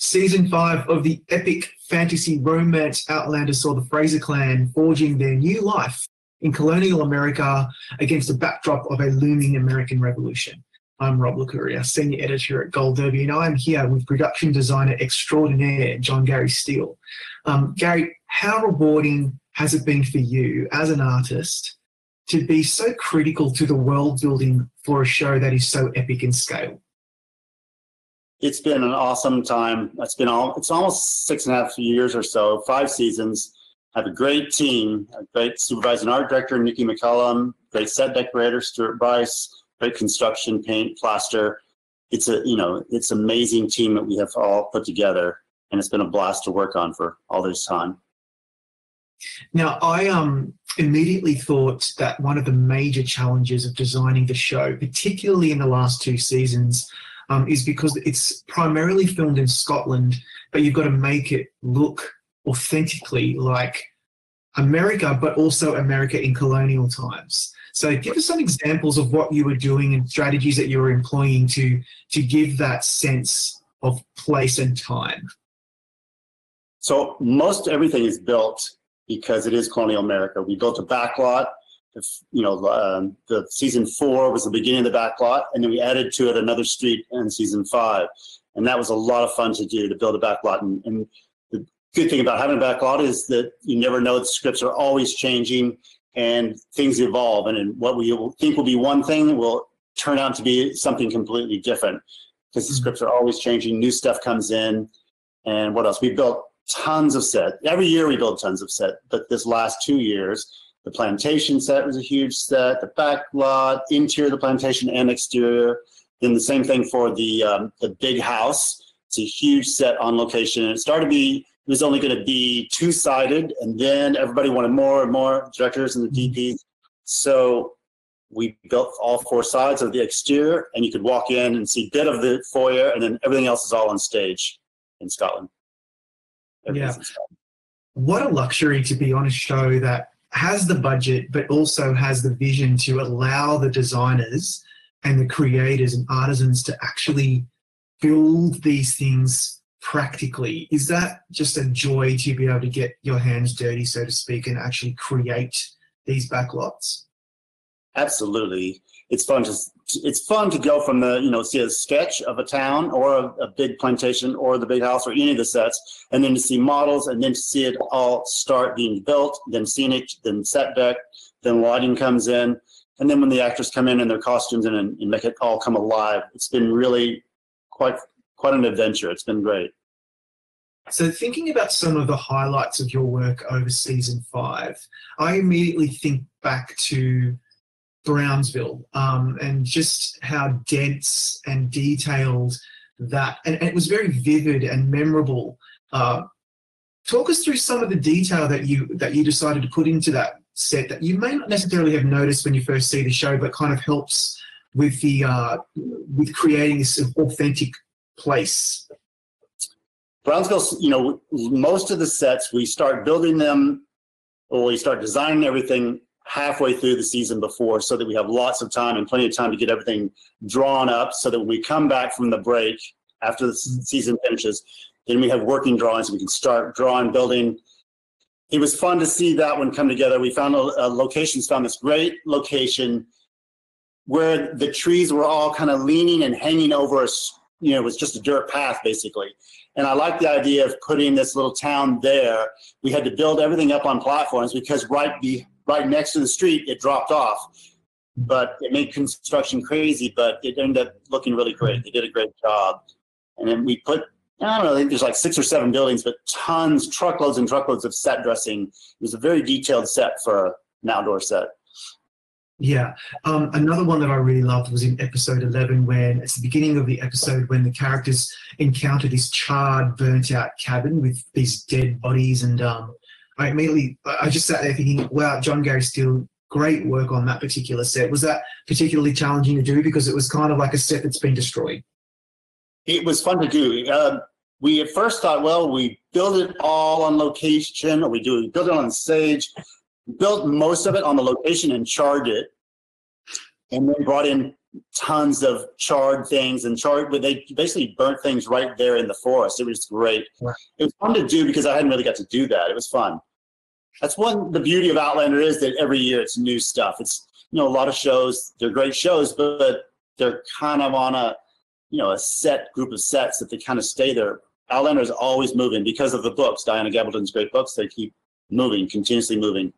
Season 5 of the epic fantasy romance Outlander saw the Fraser clan forging their new life in colonial America against a backdrop of a looming American Revolution. I'm Rob Licuria, Senior Editor at Gold Derby, and I'm here with production designer extraordinaire Jon Gary Steele. Gary, how rewarding has it been for you as an artist to be so critical to the world building for a show that is so epic in scale? It's been an awesome time. It's almost 6.5 years or so, 5 seasons. I have a great team, a great supervising art director, Nikki McCullum, great set decorator, Stuart Bryce, great construction, paint, plaster. It's it's an amazing team that we have all put together, and it's been a blast to work on for all this time. Now, I immediately thought that one of the major challenges of designing the show, particularly in the last 2 seasons, is because it's primarily filmed in Scotland, but you've got to make it look authentically like America, but also America in colonial times. So give us some examples of what you were doing and strategies that you were employing to give that sense of place and time. So most everything is built because it is colonial America. We built a backlot. The season 4 was the beginning of the backlot, and then we added to it another street in season 5. And that was a lot of fun to do, to build a backlot. And the good thing about having a backlot is that you never know, the scripts are always changing and things evolve. And what we think will be one thing will turn out to be something completely different because the scripts are always changing. New stuff comes in. And what else? We built tons of set. Every year we build tons of set, but this last 2 years, the plantation set was a huge set, the back lot, interior of the plantation and exterior. Then the same thing for the big house. It's a huge set on location. And it was only going to be 2-sided, and then everybody wanted more and more, directors and the DPs. So we built all 4 sides of the exterior, and you could walk in and see a bit of the foyer, and then everything else is all on stage in Scotland. Yeah. What a luxury to be on a show that has the budget, but also has the vision to allow the designers and the creators and artisans to actually build these things practically. Is that just a joy to be able to get your hands dirty, so to speak, and actually create these backlots? Absolutely. It's fun to go from see a sketch of a town or a big plantation or the big house or any of the sets, and then to see models, and then to see it all start being built, then scenic, then set deck, then lighting comes in, and then when the actors come in their costumes and make it all come alive. It's been really quite an adventure. It's been great. So thinking about some of the highlights of your work over season 5, I immediately think back to Brownsville, and just how dense and detailed that, and it was very vivid and memorable. Talk us through some of the detail that you decided to put into that set that you may not necessarily have noticed when you first see the show, but kind of helps with the with creating this authentic place. Brownsville, most of the sets we start building them, or we start designing everything halfway through the season before, so that we have lots of time and plenty of time to get everything drawn up, so that when we come back from the break after the season finishes, then we have working drawings and we can start drawing, building. It was fun to see that one come together. We found found this great location where the trees were all kind of leaning and hanging over us. It was just a dirt path basically. And I like the idea of putting this little town there. We had to build everything up on platforms because right next to the street, it dropped off, but it made construction crazy, but it ended up looking really great. They did a great job. And then we put, I think there's like 6 or 7 buildings, but truckloads and truckloads of set dressing. It was a very detailed set for an outdoor set. Yeah. Another one that I really loved was in episode 11, when it's the beginning of the episode when the characters encounter this charred, burnt out cabin with these dead bodies, and I just sat there thinking, wow, Jon Gary Steele, great work on that particular set. Was that particularly challenging to do because it was kind of like a set that's been destroyed? It was fun to do. We at first thought, well, we build it all on location, or we build it on stage. We built most of it on the location and charred it, and then brought in tons of charred things and but they basically burnt things right there in the forest. It was great. Wow. It was fun to do because I hadn't really got to do that. It was fun. That's the beauty of Outlander is that every year it's new stuff. It's, a lot of shows, they're great shows, but they're kind of on a set group of sets that they kind of stay there. Outlander is always moving because of the books. Diana Gabaldon's great books. They keep moving, continuously moving.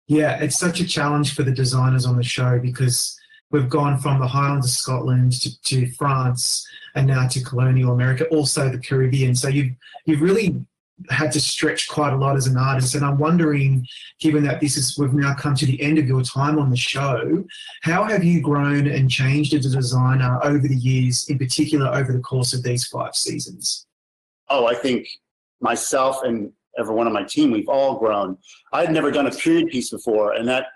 Yeah, it's such a challenge for the designers on the show because we've gone from the Highlands of Scotland to France and now to colonial America, also the Caribbean. So you've really had to stretch quite a lot as an artist. And I'm wondering, given that we've now come to the end of your time on the show, how have you grown and changed as a designer over the years, in particular over the course of these 5 seasons? Oh, I think myself and everyone on my team, we've all grown. I had never done a period piece before, and that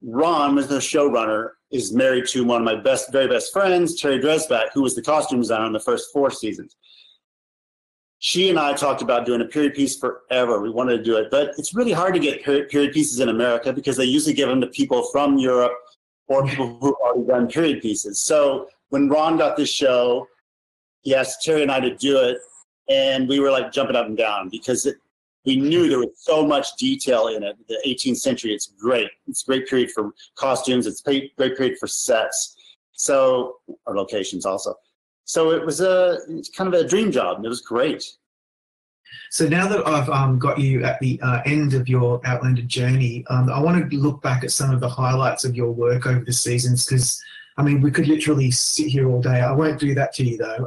Ron was the showrunner, is married to one of my very best friends, Terry Dresbach, who was the costume designer on the first 4 seasons. She and I talked about doing a period piece forever. We wanted to do it, but it's really hard to get period pieces in America because they usually give them to people from Europe or people who've already done period pieces. So when Ron got this show, he asked Terry and I to do it, and we were like jumping up and down because we knew there was so much detail in it. The 18th century, it's great. It's a great period for costumes. It's a great period for sets. So, or locations also. So it's kind of a dream job. It was great. So now that I've got you at the end of your Outlander journey, I want to look back at some of the highlights of your work over the seasons because, we could literally sit here all day. I won't do that to you, though.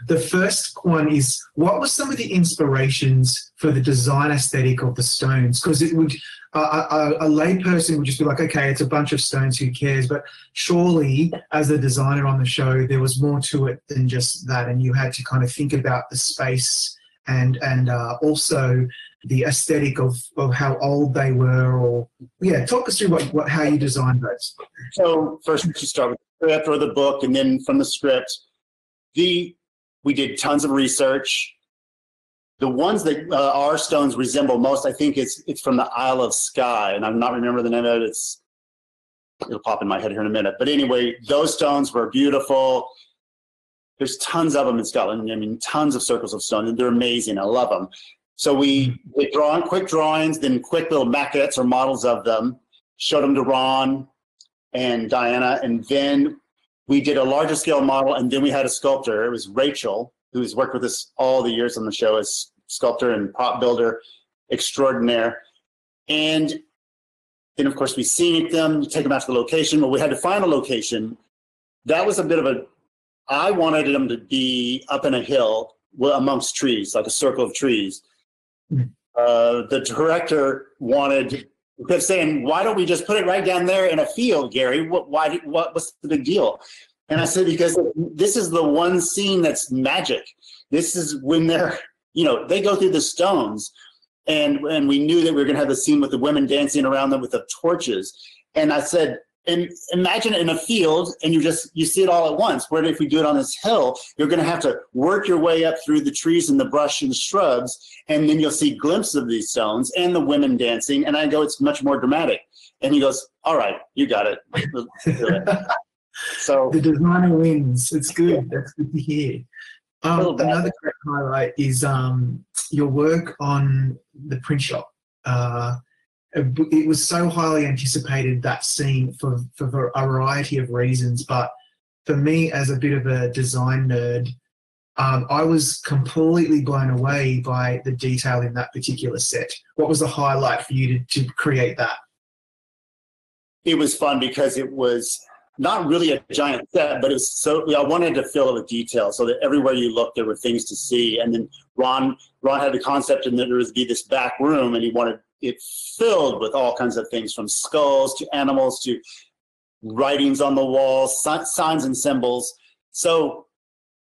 The first one is, what were some of the inspirations for the design aesthetic of the stones? Because it would a layperson would just be like, okay, it's a bunch of stones, who cares? But surely, as a designer on the show, there was more to it than just that, and you had to kind of think about the space and also the aesthetic of how old they were, or talk us through how you designed those. So first you start with the script or the book, and then from the script, we did tons of research. The ones that our stones resemble most, I think it's from the Isle of Skye, and I'm not remembering the name of it. It'll pop in my head here in a minute. But anyway, those stones were beautiful. There's tons of them in Scotland. Tons of circles of stone, and they're amazing. I love them. So we draw quick drawings, then quick little maquettes or models of them, showed them to Ron and Diana, and then we did a larger scale model, and then we had a sculptor. It was Rachel, who's worked with us all the years on the show as sculptor and prop builder extraordinaire. And then, of course, we scenic them, take them out to the location. Well, we had to find a location. That was a bit of I wanted them to be up in a hill amongst trees, like a circle of trees. The director kept saying, why don't we just put it right down there in a field, Gary? What's the big deal? And I said, because this is the one scene that's magic. This is when they go through the stones, and we knew that we were going to have the scene with the women dancing around them with the torches. And I said, and imagine it in a field, and you see it all at once. Where if we do it on this hill, you're going to have to work your way up through the trees and the brush and the shrubs, and then you'll see glimpses of these stones and the women dancing. And I go, it's much more dramatic. And he goes, all right, you got it. So the designer wins. It's good. That's good to hear. Another great highlight is your work on the print shop. It was so highly anticipated, that scene, for a variety of reasons. But for me, as a bit of a design nerd, I was completely blown away by the detail in that particular set. What was the highlight for you to create that? It was fun because it was not really a giant set, but it was I wanted to fill it with detail so that everywhere you looked, there were things to see. And then Ron had the concept, and that there would be this back room, and he wanted it filled with all kinds of things, from skulls to animals to writings on the walls, signs and symbols. So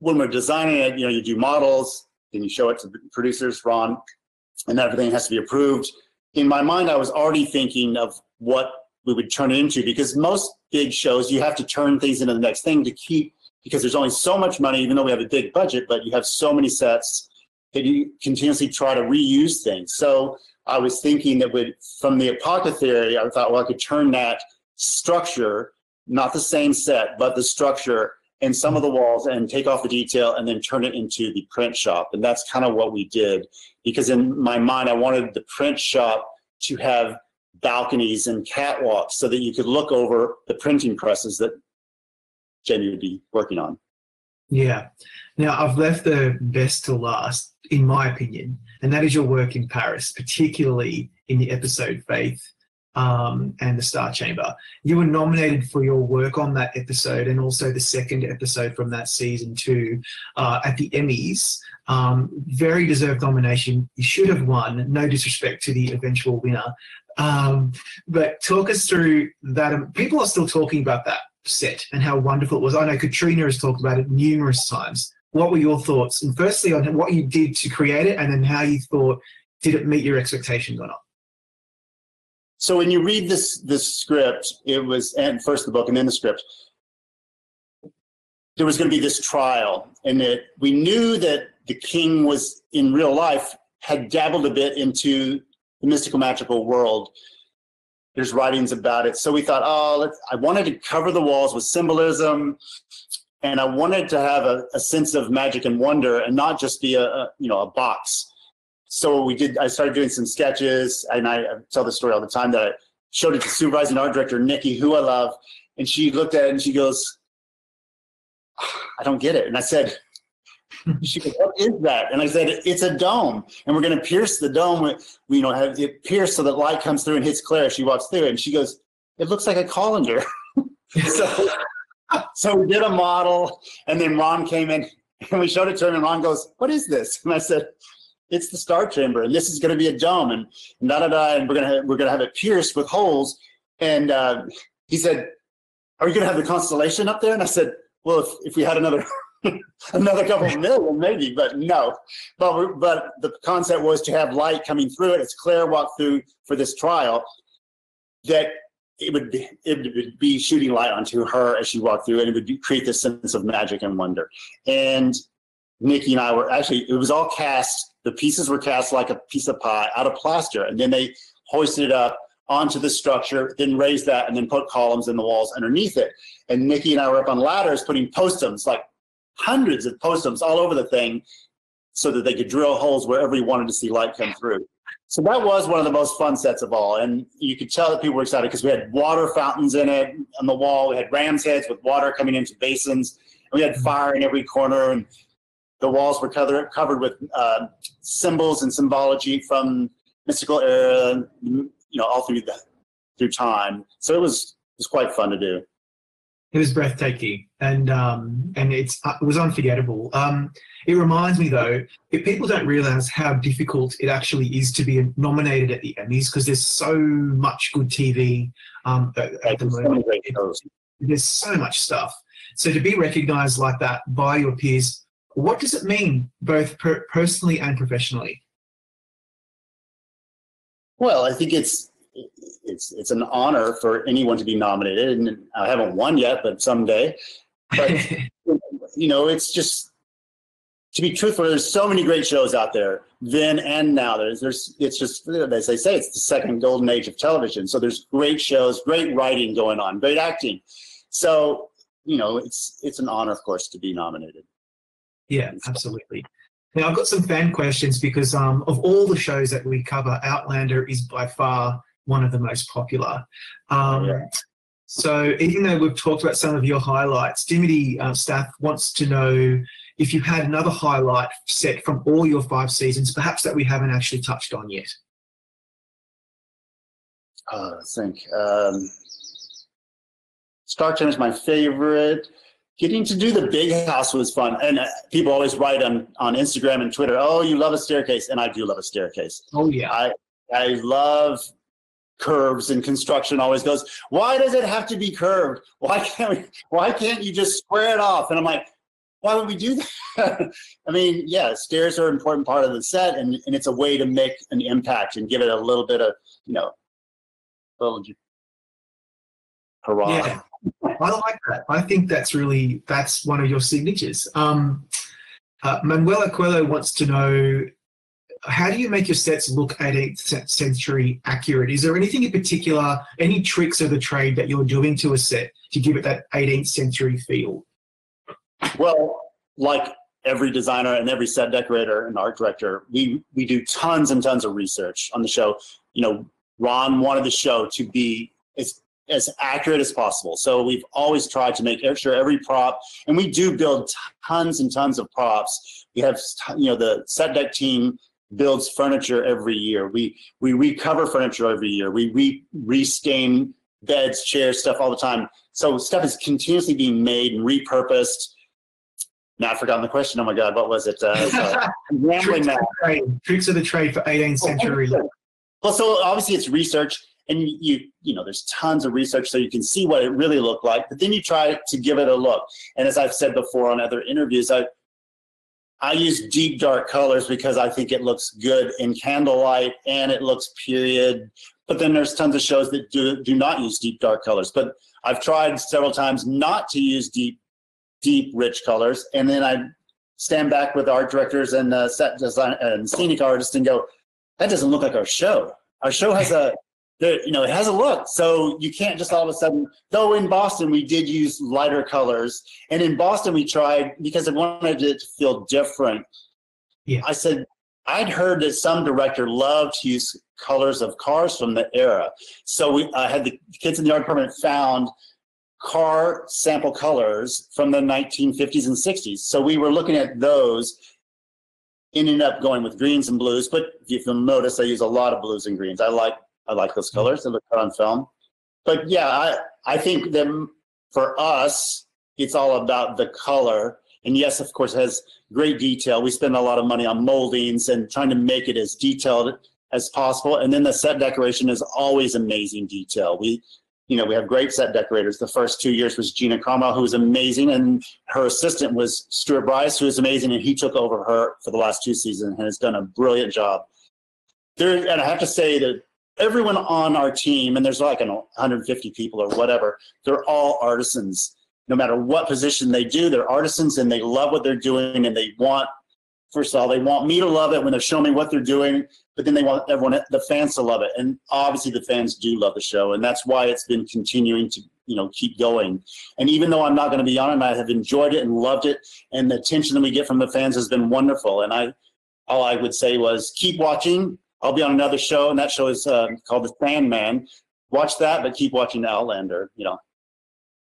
when we're designing it, you do models, then you show it to the producers, Ron, and everything has to be approved. In my mind, I was already thinking of what we would turn it into, because most big shows, you have to turn things into the next thing because there's only so much money, even though we have a big budget, but you have so many sets that you continuously try to reuse things. So I was thinking that from the apothecary, I thought, well, I could turn that structure not the same set, but the structure and some of the walls, and take off the detail and then turn it into the print shop. And that's kind of what we did, because in my mind, I wanted the print shop to have balconies and catwalks so that you could look over the printing presses that Jamie would be working on. Yeah. Now, I've left the best to last, in my opinion, and that is your work in Paris, particularly in the episode Faith and the Star Chamber. You were nominated for your work on that episode and also the second episode from that season too at the Emmys. Very deserved nomination. You should have won. No disrespect to the eventual winner. But talk us through that. People are still talking about that set and how wonderful it was. I know Katrina has talked about it numerous times. What were your thoughts? And firstly, on what you did to create it, and then how you thought, did it meet your expectations or not? So when you read this script, it was, and first the book and then the script, there was going to be this trial, and that we knew that the king was, in real life, had dabbled a bit into the mystical, magical world. There's writings about it. So we thought, I wanted to cover the walls with symbolism, and I wanted to have a sense of magic and wonder, and not just be a box. So I started doing some sketches, and I tell the story all the time that I showed it to supervising art director Nikki, who I love, and she looked at it and she goes, I don't get it. And I said, she goes, what is that? And I said, it's a dome, and we're going to pierce the dome. Have it pierced so that light comes through and hits Claire as she walks through. And she goes, it looks like a colander. So we did a model, and then Ron came in, and we showed it to him, and Ron goes, what is this? And I said, it's the Star Chamber, and this is going to be a dome, and and we're going to have it pierced with holes. And he said, are we going to have the constellation up there? And I said, well, if we had another couple of million, maybe, but no. But the concept was to have light coming through it as Claire walked through for this trial, that it would be shooting light onto her as she walked through, and it would create this sense of magic and wonder. And Nikki and I were actually, it was all cast. The pieces were cast like a piece of pie out of plaster, and then they hoisted it up onto the structure, then raised that, and then put columns in the walls underneath it. And Nikki and I were up on ladders putting postums, like hundreds of postums all over the thing, so that they could drill holes wherever you wanted to see light come through. So that was one of the most fun sets of all. And you could tell that people were excited because we had water fountains in it on the wall. We had ram's heads with water coming into basins. And we had fire in every corner. And the walls were covered with symbols and symbology from mystical era, all through time. So it was quite fun to do. It was breathtaking, and it was unforgettable. It reminds me, though, if people don't realize how difficult it actually is to be nominated at the Emmys, because there's so much good TV at the moment. There's so much stuff. So to be recognized like that by your peers, what does it mean, both personally and professionally? Well, I think it's an honor for anyone to be nominated, and I haven't won yet, but someday. But it's just, to be truthful, there's so many great shows out there then and now. It's just, as they say, it's the second golden age of television. So there's great shows, great writing going on, great acting. So it's an honor, of course, to be nominated. Yeah, absolutely. Now, I've got some fan questions because of all the shows that we cover, Outlander is by far one of the most popular. So even though we've talked about some of your highlights, Dimity staff wants to know if you had another highlight set from all your 5 seasons, perhaps that we haven't actually touched on yet. I think Star Chamber is my favorite. Getting to do the big house was fun. And people always write on Instagram and Twitter, oh, you love a staircase. And I do love a staircase. Oh, yeah. I love curves, and construction always goes, why does it have to be curved? Why can't you just square it off? And I'm like, why would we do that? I mean, yeah, stairs are an important part of the set, and it's a way to make an impact and give it a little bit of, little hurrah. Yeah, I like that. I think that's one of your signatures. Manuela Coelho wants to know, how do you make your sets look 18th century accurate? Is there anything in particular, any tricks of the trade that you're doing to a set to give it that 18th century feel? Well, like every designer and every set decorator and art director, we do tons and tons of research on the show. You know, Ron wanted the show to be as accurate as possible. So we've always tried to make sure every prop, and we do build tons and tons of props. We have, you know, the set deck team builds furniture every year. We recover furniture every year. We restain beds, chairs, stuff all the time. So stuff is continuously being made and repurposed. Now I've forgotten the question. Oh my God, what was it? I'm rambling now. Tricks of the trade for 18th century. Well, so obviously it's research, and you know, there's tons of research so you can see what it really looked like, but then you try to give it a look. And as I've said before on other interviews, I use deep dark colors because I think it looks good in candlelight and it looks period. But then there's tons of shows that do not use deep dark colors. But I've tried several times not to use deep rich colors, and then I stand back with art directors and set design and scenic artists and go, that doesn't look like our show. Our show has it has a look. So you can't just all of a sudden, though in Boston we did use lighter colors, and in Boston we tried, because I wanted it to feel different. Yeah. I said, I'd heard that some director loved to use colors of cars from the era. So I had the kids in the art department found car sample colors from the 1950s and 60s. So we were looking at those, ended up going with greens and blues. But if you'll notice, I use a lot of blues and greens. I like those colors. They look good on film. But yeah, I think that for us, it's all about the color. And yes, of course, it has great detail. We spend a lot of money on moldings and trying to make it as detailed as possible. And then the set decoration is always amazing detail. We have great set decorators. The first 2 years was Gina Cromwell, who was amazing, and her assistant was Stuart Bryce, who was amazing, and he took over her for the last 2 seasons and has done a brilliant job. And I have to say that everyone on our team, and there's like 150 people or whatever, they're all artisans. No matter what position they do, they're artisans, and they love what they're doing, and they want, first of all, they want me to love it when they're showing me what they're doing, but then they want the fans to love it. And obviously the fans do love the show, and that's why it's been continuing to, keep going. And even though I'm not going to be on it, I have enjoyed it and loved it, and the attention that we get from the fans has been wonderful. And all I would say was keep watching. I'll be on another show, and that show is called The Sandman. Watch that, but keep watching Outlander,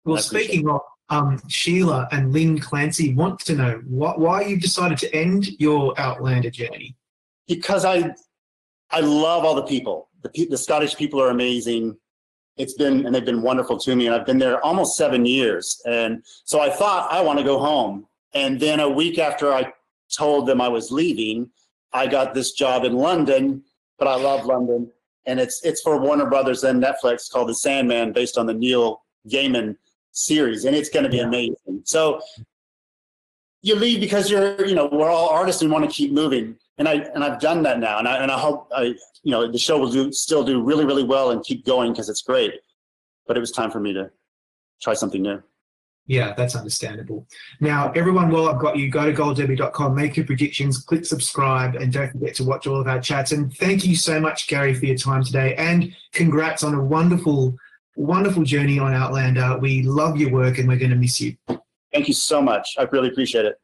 Well, speaking of Sheila and Lynn Clancy want to know why you decided to end your Outlander journey. Because I love all the people. The Scottish people are amazing. And they've been wonderful to me, and I've been there almost 7 years. And so I thought, I want to go home. And then a week after I told them I was leaving, I got this job in London, but I love London. And it's for Warner Brothers and Netflix, called The Sandman, based on the Neil Gaiman series, and it's going to be amazing. So you leave because we're all artists and want to keep moving, and I've done that now, and I hope the show will still do really, really well and keep going because it's great. But it was time for me to try something new. Yeah, that's understandable. Now, everyone, while I've got you, go to goldderby.com, make your predictions, click subscribe, and don't forget to watch all of our chats. And thank you so much, Gary, for your time today, and congrats on a wonderful journey on Outlander. We love your work, and we're going to miss you. Thank you so much. I really appreciate it.